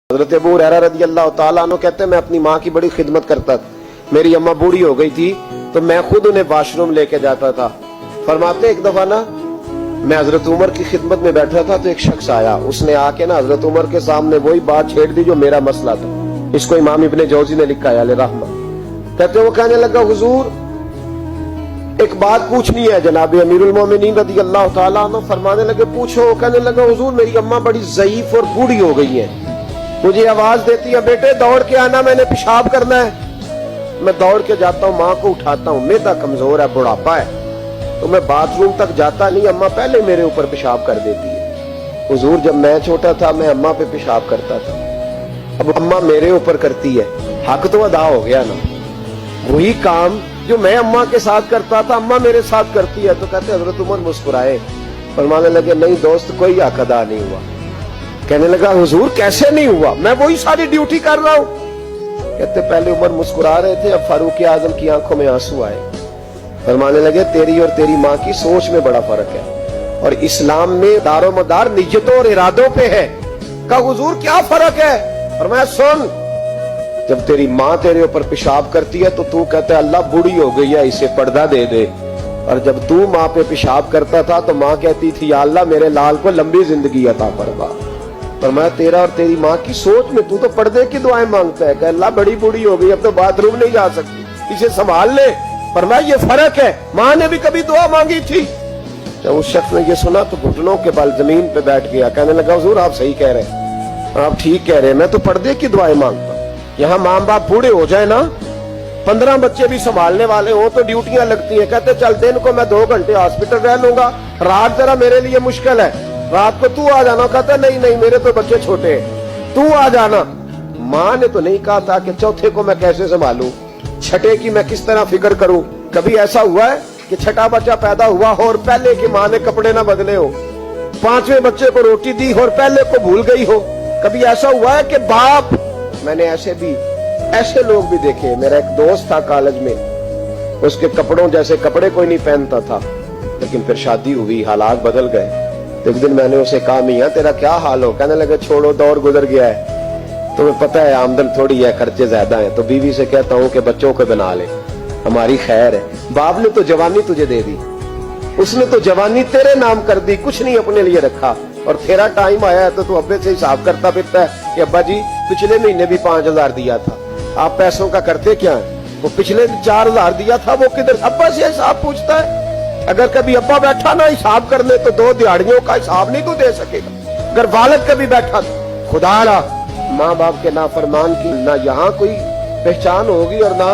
हजरत अबू हुरैरा रज़ी अल्लाह तआला अन्हु कहते हैं मैं अपनी माँ की बड़ी खिदमत करता था। मेरी अम्मा बूढ़ी हो गई थी तो मैं खुद उन्हें वॉशरूम लेके जाता था। फरमाते एक दफा ना मैं हजरत उमर की खिदमत में बैठा था तो एक शख्स आया, उसने आके ना हजरत उमर के सामने वही बात छेड़ दी जो मेरा मसला था। इसको इमाम इब्ने जौजी ने लिखा है रहमा। कहते वो कहने लगा हुजूर एक बात पूछनी है जनाब अमीरुल मोमिनीन रज़ी अल्लाह तआला अन्हु। फरमाने लगे पूछो। कहने लगा हुजूर मेरी अम्मा बड़ी ज़ईफ और बूढ़ी हो गई है, मुझे आवाज देती है बेटे दौड़ के आना, मैंने पेशाब करना है। मैं दौड़ के जाता हूँ, माँ को उठाता हूँ, मेदा कमजोर है, बुढ़ापा है, तो मैं बाथरूम तक जाता नहीं, अम्मा पहले मेरे ऊपर पेशाब कर देती है। हुजूर जब मैं छोटा था मैं अम्मा पे पेशाब करता था, अब अम्मा मेरे ऊपर करती है, हक तो अदा हो गया ना। वही काम जो मैं अम्मा के साथ करता था अम्मा मेरे साथ करती है। तो कहते हजरत उमर मुस्कुराए, फरमाने लगे नहीं दोस्त कोई हक अदा नहीं हुआ। कहने लगा हुजूर कैसे नहीं हुआ, मैं वही सारी ड्यूटी कर रहा हूँ। कहते पहले उमर मुस्कुरा रहे थे, अब फारूक आजम की आंखों में आंसू आए। फरमाने लगे तेरी और तेरी माँ की सोच में बड़ा फर्क है और इस्लाम में दारो मदार नियतों और इरादों पे है। कहा हुजूर क्या फर्क है? फरमाया सुन, जब तेरी माँ तेरे ऊपर पेशाब करती है तो तू कहता है अल्लाह बूढ़ी हो गई है इसे पर्दा दे दे, और जब तू माँ पे पेशाब करता था तो माँ कहती थी या अल्लाह मेरे लाल को लंबी जिंदगी अता फरमा। फरमाया तेरा और तेरी माँ की सोच में तू तो पर्दे की दुआएं मांगता है कि अल्लाह बड़ी बूढ़ी हो गई अब तो बाथरूम नहीं जा सकती, इसे संभाल ले। फरमाया ये फर्क है, माँ ने भी कभी दुआ मांगी थी। जब उस शख्स ने ये सुना तो घुटनों के बल जमीन पे बैठ गया। कहने लगा हुजूर आप सही कह रहे हैं, आप ठीक कह रहे हैं, मैं तो पर्दे की दुआएं मांगता हूँ। यहाँ माँ बाप बूढ़े हो जाए ना, 15 बच्चे भी संभालने वाले हो तो ड्यूटियां लगती हैं। कहते चल दिन को मैं 2 घंटे हॉस्पिटल रह लूंगा, रात जरा मेरे लिए मुश्किल है, रात को तू आ जाना। कहता नहीं नहीं मेरे तो बच्चे छोटे हैं, तू आ जाना। माँ ने तो नहीं कहा था कि चौथे को मैं कैसे संभालूं, छठे की मैं किस तरह फिक्र करूं। कभी ऐसा हुआ है कि छठा बच्चा पैदा हुआ हो और पहले की माँ ने कपड़े ना बदले हो, 5वें बच्चे को रोटी दी हो और पहले को भूल गई हो? कभी ऐसा हुआ है कि बाप, मैंने ऐसे लोग भी देखे। मेरा एक दोस्त था कॉलेज में, उसके कपड़ों जैसे कपड़े कोई नहीं पहनता था, लेकिन फिर शादी हुई, हालात बदल गए। तो एक दिन मैंने उसे कहा मियां तेरा क्या हाल हो? कहने लगे छोड़ो दौर गुजर गया है, तुम्हें पता है आमदन थोड़ी है, खर्चे ज्यादा हैं, तो बीवी से कहता हूँ कि बच्चों को बना ले, हमारी खैर है। बाप ने तो जवानी तुझे दे दी, उसने तो जवानी तेरे नाम कर दी, कुछ नहीं अपने लिए रखा, और तेरा टाइम आया है तो तू अब्बे से हिसाब करता फिरता है कि अब्बा जी पिछले महीने भी 5000 दिया था, आप पैसों का करते क्या है? वो पिछले 4000 दिया था वो किधर? अब्बा से हिसाब पूछता है। अगर कभी अब्बा बैठा ना हिसाब करने तो 2 दिहाड़ियों का हिसाब नहीं तू दे सकेगा। अगर वालिद कभी बैठा तो खुदा माँ बाप के नाफरमान की ना यहाँ कोई पहचान होगी और ना